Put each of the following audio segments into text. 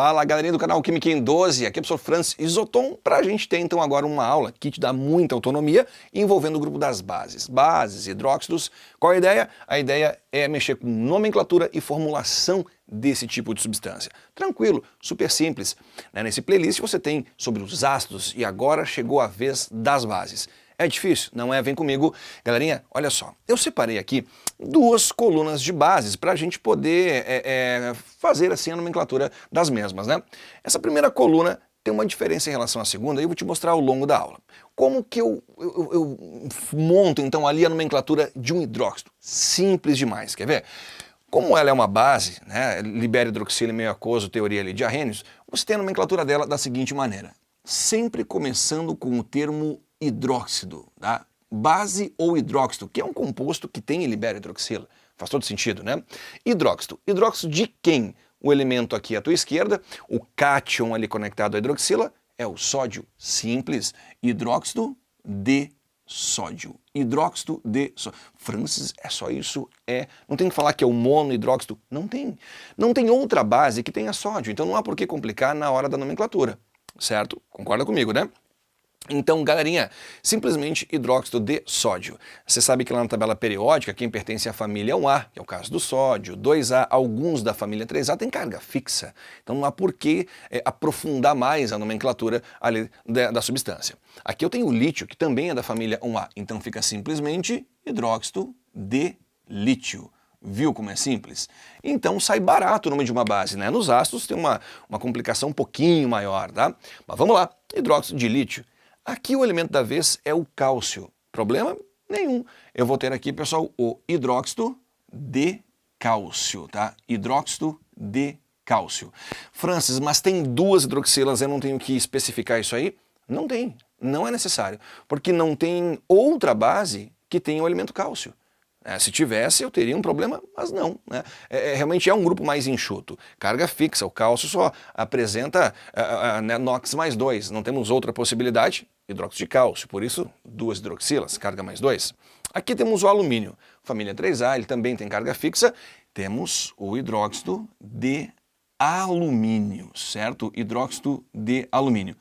Fala galerinha do canal Química em 12, aqui é o professor Francis Isoton, para a gente ter então agora uma aula que te dá muita autonomia envolvendo o grupo das bases. Bases, hidróxidos, qual a ideia? A ideia é mexer com nomenclatura e formulação desse tipo de substância. Tranquilo, super simples. Nesse playlist você tem sobre os ácidos e agora chegou a vez das bases. É difícil? Não é? Vem comigo. Galerinha, olha só, eu separei aqui duas colunas de bases para a gente poder fazer assim a nomenclatura das mesmas, né? Essa primeira coluna tem uma diferença em relação à segunda e eu vou te mostrar ao longo da aula. Como que eu monto então ali a nomenclatura de um hidróxido? Simples demais, quer ver? Como ela é uma base, né, libera-hidroxila e meio aquoso, teoria ali de Arrhenius, você tem a nomenclatura dela da seguinte maneira, sempre começando com o termo hidróxido, tá? Base ou hidróxido, que é um composto que tem e libera hidroxila. Faz todo sentido, né? Hidróxido. Hidróxido de quem? O elemento aqui à tua esquerda, o cátion ali conectado à hidroxila, é o sódio. Simples. Hidróxido de sódio. Hidróxido de sódio. Francis, é só isso? É. Não tem que falar que é o monohidróxido? Não tem. Não tem outra base que tenha sódio, então não há por que complicar na hora da nomenclatura. Certo? Concorda comigo, né? Então, galerinha, simplesmente hidróxido de sódio. Você sabe que lá na tabela periódica, quem pertence à família 1A, que é o caso do sódio, 2A, alguns da família 3A têm carga fixa. Então não há por que aprofundar mais a nomenclatura ali da substância. Aqui eu tenho o lítio, que também é da família 1A, então fica simplesmente hidróxido de lítio. Viu como é simples? Então sai barato o nome de uma base, né? Nos ácidos tem uma complicação um pouquinho maior, tá? Mas vamos lá, hidróxido de lítio. Aqui o elemento da vez é o cálcio. Problema nenhum. Eu vou ter aqui, pessoal, o hidróxido de cálcio, tá? Hidróxido de cálcio. Francis, mas tem duas hidroxilas, eu não tenho que especificar isso aí? Não tem, não é necessário, porque não tem outra base que tenha o elemento cálcio. Se tivesse, eu teria um problema, mas não. Né? Realmente é um grupo mais enxuto. Carga fixa, o cálcio só apresenta NOx mais 2. Não temos outra possibilidade, hidróxido de cálcio. Por isso, duas hidroxilas, carga mais 2. Aqui temos o alumínio. Família 3A, ele também tem carga fixa. Temos o hidróxido de alumínio, certo? Hidróxido de alumínio.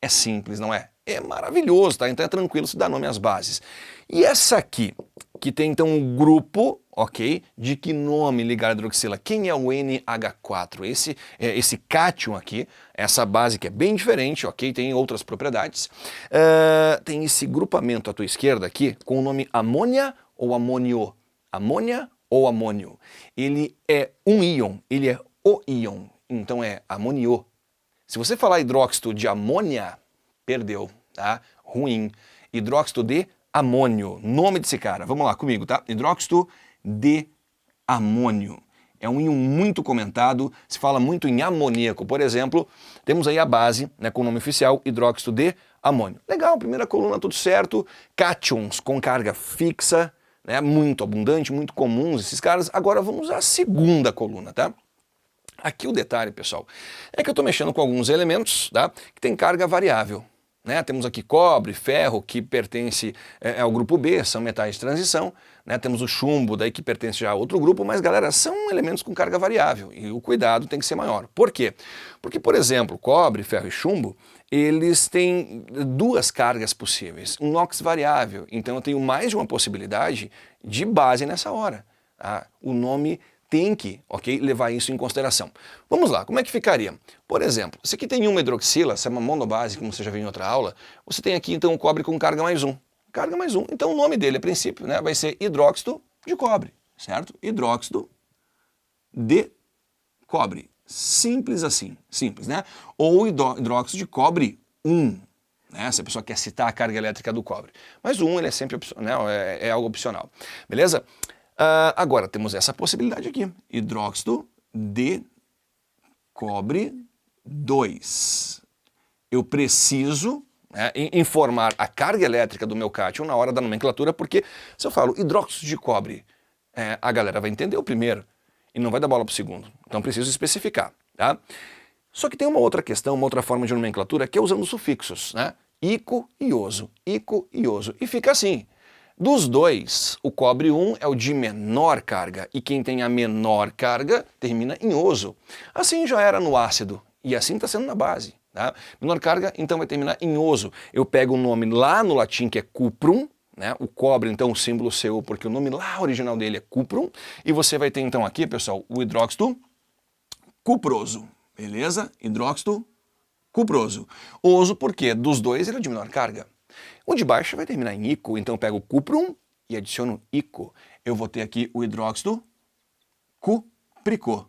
É simples, não é? É maravilhoso, tá? Então é tranquilo se dá nome às bases. E essa aqui, que tem então um grupo, ok, de que nome ligar a hidroxila? Quem é o NH4? Esse cátion aqui, essa base que é bem diferente, ok, tem outras propriedades. Tem esse grupamento à tua esquerda aqui com o nome amônia ou amônio. Amônia ou amônio. Ele é um íon, ele é o íon, então é amonio. Se você falar hidróxido de amônia, perdeu, tá? Ruim. Hidróxido de amônio, nome desse cara. Vamos lá comigo, tá? Hidróxido de amônio. É um íon muito comentado, se fala muito em amoníaco, por exemplo. Temos aí a base, né, com o nome oficial, hidróxido de amônio. Legal, primeira coluna, tudo certo. Cátions com carga fixa, né, muito abundante, muito comuns esses caras. Agora vamos à segunda coluna, tá? Aqui o detalhe, pessoal, é que eu estou mexendo com alguns elementos, tá, que tem carga variável. Né? Temos aqui cobre, ferro, que pertence ao grupo B, são metais de transição. Né? Temos o chumbo, daí que pertence já a outro grupo, mas, galera, são elementos com carga variável e o cuidado tem que ser maior. Por quê? Porque, por exemplo, cobre, ferro e chumbo, eles têm duas cargas possíveis, um NOx variável, então eu tenho mais de uma possibilidade de base nessa hora. Tá? O nome tem que, ok, levar isso em consideração. Vamos lá, como é que ficaria? Por exemplo, se aqui tem uma hidroxila, essa é uma monobase, como você já viu em outra aula, você tem aqui então o cobre com carga mais 1. Carga mais 1, então o nome dele a princípio, né, vai ser hidróxido de cobre, certo? Hidróxido de cobre. Simples assim, simples, né? Ou hidróxido de cobre 1. Né, se a pessoa quer citar a carga elétrica do cobre. Mas o 1 ele é sempre opcional, né, é algo opcional. Beleza? Agora temos essa possibilidade aqui, hidróxido de cobre 2. Eu preciso informar a carga elétrica do meu cátion na hora da nomenclatura, porque se eu falo hidróxido de cobre, a galera vai entender o primeiro e não vai dar bola para o segundo. Então preciso especificar. Tá? Só que tem uma outra questão, uma outra forma de nomenclatura, que é usando sufixos, né? Ico e oso, ico e oso. E fica assim. Dos dois, o cobre 1 é o de menor carga, e quem tem a menor carga termina em oso. Assim já era no ácido E assim está sendo na base. Tá? Menor carga, então, vai terminar em oso. Eu pego o nome lá no latim, que é cuprum, né? O cobre, então, o símbolo Cu, porque o nome lá original dele é cuprum. E você vai ter, então, aqui, pessoal, o hidróxido cuproso. Beleza? Hidróxido cuproso. Oso, porque dos dois ele é de menor carga. O de baixo vai terminar em ico, então eu pego o cuprum e adiciono ico. Eu vou ter aqui o hidróxido cúprico.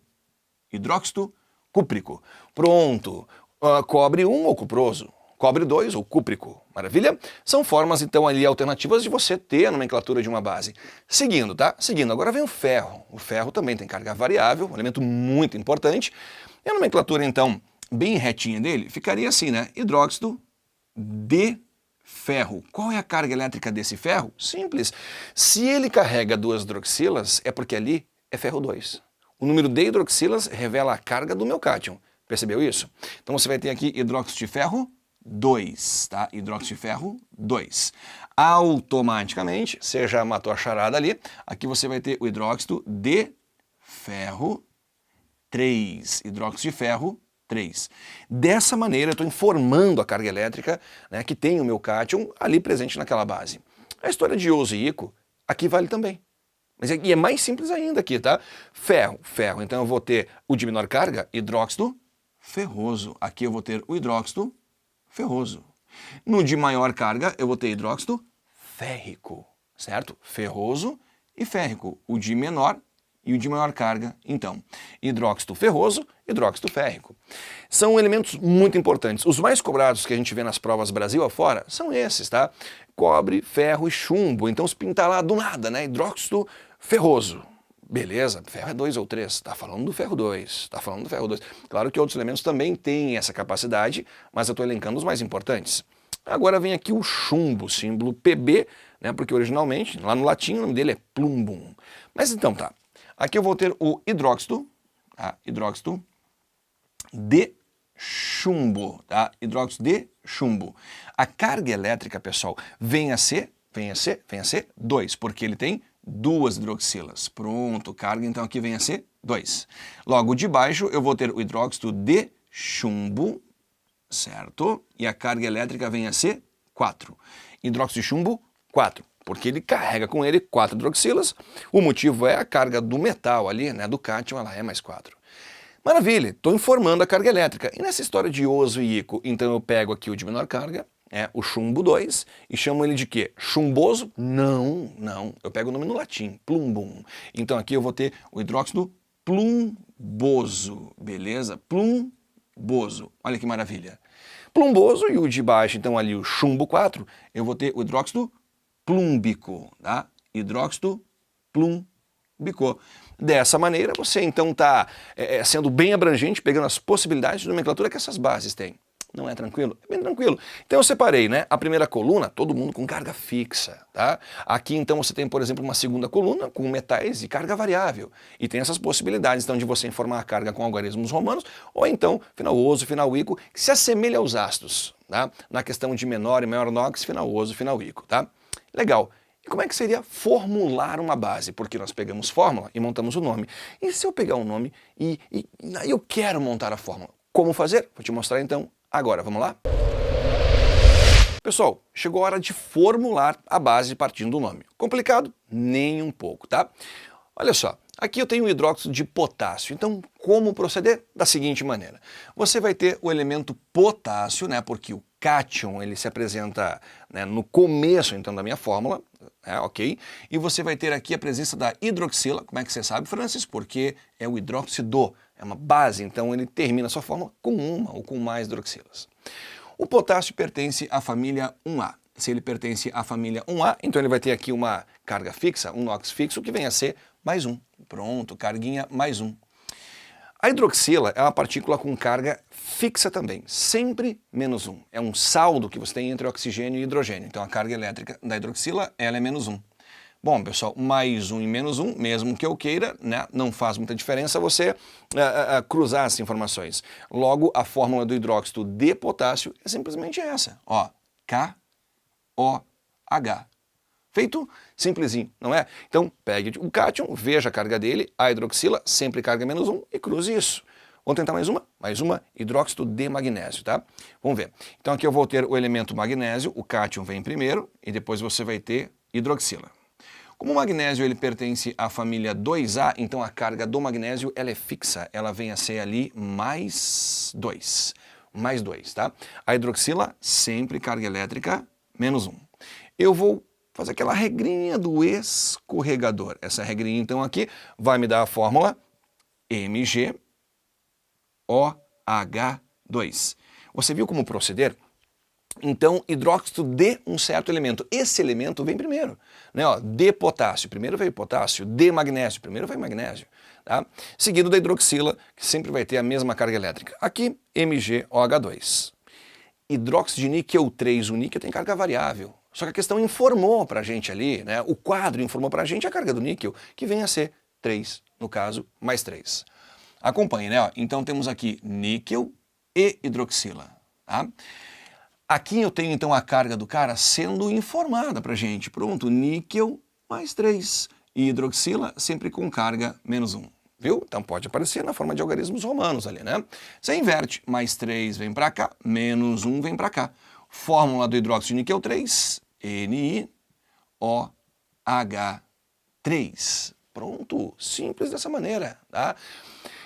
Hidróxido cúprico. Pronto. Cobre 1 ou cuproso. Cobre 2 ou cúprico. Maravilha? São formas, então, ali alternativas de você ter a nomenclatura de uma base. Seguindo, tá? Seguindo. Agora vem o ferro. O ferro também tem carga variável, um elemento muito importante. E a nomenclatura, então, bem retinha dele, ficaria assim, né? Hidróxido de ferro. Qual é a carga elétrica desse ferro? Simples. Se ele carrega 2 hidroxilas, é porque ali é ferro 2. O número de hidroxilas revela a carga do meu cátion. Percebeu isso? Então você vai ter aqui hidróxido de ferro 2, tá? Hidróxido de ferro 2. Automaticamente, você já matou a charada ali, aqui você vai ter o hidróxido de ferro 3. Hidróxido de ferro 3. Dessa maneira, eu estou informando a carga elétrica, né, que tem o meu cátion ali presente naquela base. A história de oso e ico, aqui vale também. Mas e é mais simples ainda aqui, tá? Ferro, ferro. Então eu vou ter o de menor carga, hidróxido ferroso. Aqui eu vou ter o hidróxido ferroso. No de maior carga, eu vou ter hidróxido férrico, certo? Ferroso e férrico. O de menor e o de maior carga, então, hidróxido ferroso, hidróxido férrico. São elementos muito importantes. Os mais cobrados que a gente vê nas provas Brasil afora são esses, tá? Cobre, ferro e chumbo. Então, se pintar lá do nada, né? Hidróxido ferroso. Beleza, ferro é 2 ou 3, tá falando do ferro 2, tá falando do ferro 2. Claro que outros elementos também têm essa capacidade, mas eu estou elencando os mais importantes. Agora vem aqui o chumbo, símbolo Pb, né? Porque originalmente, lá no latim, o nome dele é plumbum. Mas então tá. Aqui eu vou ter o hidróxido, tá? Hidróxido de chumbo, tá? Hidróxido de chumbo. A carga elétrica, pessoal, vem a ser 2, porque ele tem 2 hidroxilas. Pronto, carga então aqui vem a ser 2. Logo de baixo eu vou ter o hidróxido de chumbo, certo? E a carga elétrica vem a ser 4. Hidróxido de chumbo, 4. Porque ele carrega com ele 4 hidroxilas. O motivo é a carga do metal ali, né, do cátion, ela é mais 4. Maravilha, estou informando a carga elétrica. E nessa história de oso e ico, então eu pego aqui o de menor carga, o chumbo 2, e chamo ele de quê? Chumboso? Não, não. Eu pego o nome no latim, plumbum. Então aqui eu vou ter o hidróxido plumboso, beleza? Plumboso. Olha que maravilha. Plumboso e o de baixo, então ali o chumbo 4, eu vou ter o hidróxido plúmbico, tá? Hidróxido plúmbico. Dessa maneira, você então está sendo bem abrangente, pegando as possibilidades de nomenclatura que essas bases têm. Não é tranquilo? É bem tranquilo. Então eu separei, né? A primeira coluna, todo mundo com carga fixa, tá? Aqui então você tem, por exemplo, uma segunda coluna com metais e carga variável. E tem essas possibilidades, então, de você informar a carga com algarismos romanos, ou então, final oso, final ico, que se assemelha aos ácidos, tá? Na questão de menor e maior nox, final oso, final ico, tá? Legal. E como é que seria formular uma base? Porque nós pegamos fórmula e montamos o nome. E se eu pegar um nome e eu quero montar a fórmula? Como fazer? Vou te mostrar então agora. Vamos lá? Pessoal, chegou a hora de formular a base partindo do nome. Complicado? Nem um pouco, tá? Olha só. Aqui eu tenho o hidróxido de potássio, então como proceder? Da seguinte maneira, você vai ter o elemento potássio, né, porque o cátion ele se apresenta, né, no começo então da minha fórmula, ok? E você vai ter aqui a presença da hidroxila, como é que você sabe, Francis? Porque é o hidróxido, é uma base, então ele termina a sua fórmula com uma ou com mais hidroxilas. O potássio pertence à família 1A. Se ele pertence à família 1A, então ele vai ter aqui uma carga fixa, um NOx fixo, que vem a ser mais 1. Pronto, carguinha mais 1. A hidroxila é uma partícula com carga fixa também, sempre menos 1. É um saldo que você tem entre oxigênio e hidrogênio. Então a carga elétrica da hidroxila ela é menos 1. Bom, pessoal, mais 1 e menos 1, mesmo que eu queira, né, não faz muita diferença você cruzar essas informações. Logo, a fórmula do hidróxido de potássio é simplesmente essa, ó, KOH. Feito? Simplesinho, não é? Então, pegue o cátion, veja a carga dele, a hidroxila, sempre carga menos 1, e cruze isso. Vamos tentar mais uma, hidróxido de magnésio, tá? Vamos ver. Então aqui eu vou ter o elemento magnésio, o cátion vem primeiro, e depois você vai ter hidroxila. Como o magnésio ele pertence à família 2A, então a carga do magnésio ela é fixa, ela vem a ser ali mais 2, tá? A hidroxila, sempre carga elétrica, menos 1. Eu vou fazer aquela regrinha do escorregador. Essa regrinha então aqui vai me dar a fórmula MgOH2. Você viu como proceder? Então, hidróxido de um certo elemento. Esse elemento vem primeiro, né? Ó, de potássio, primeiro veio potássio, de magnésio, primeiro veio magnésio, tá? Seguido da hidroxila, que sempre vai ter a mesma carga elétrica. Aqui, MgOH2. Hidróxido de níquel 3, o níquel tem carga variável. Só que a questão informou pra gente ali, né? O quadro informou pra gente a carga do níquel, que vem a ser 3, no caso, mais 3. Acompanhe, né? Ó, então temos aqui níquel e hidroxila, tá? Aqui eu tenho então a carga do cara sendo informada pra gente. Pronto, níquel mais 3 e hidroxila sempre com carga menos 1. Viu? Então pode aparecer na forma de algarismos romanos ali, né? Você inverte, mais 3 vem pra cá, menos 1 vem pra cá. Fórmula do hidróxido de níquel 3, NiOH3. Pronto, simples dessa maneira, tá?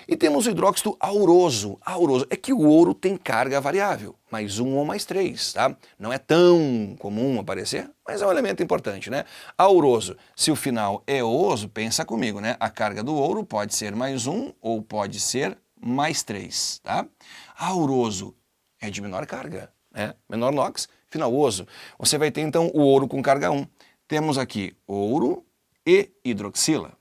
E temos o hidróxido auroso. Auroso é que o ouro tem carga variável, mais 1 ou mais 3, tá? Não é tão comum aparecer, mas é um elemento importante, né? Auroso, se o final é oso, pensa comigo, né? A carga do ouro pode ser mais 1 ou pode ser mais 3, tá? Auroso é de menor carga, né? Menor NOx, final oso. Você vai ter então o ouro com carga 1. Temos aqui ouro e hidroxila.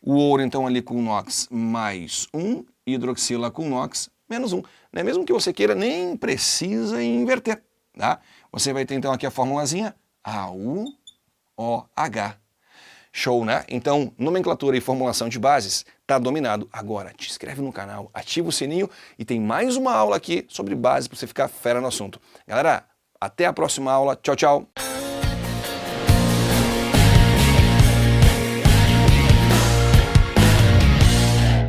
O ouro, então, ali com NOx mais 1, hidroxila com NOx menos 1. Não é mesmo que você queira, nem precisa inverter, tá? Você vai ter, então, aqui a formulazinha AuOH. Show, né? Então, nomenclatura e formulação de bases tá dominado. Agora, te inscreve no canal, ativa o sininho e tem mais uma aula aqui sobre bases para você ficar fera no assunto. Galera, até a próxima aula. Tchau, tchau!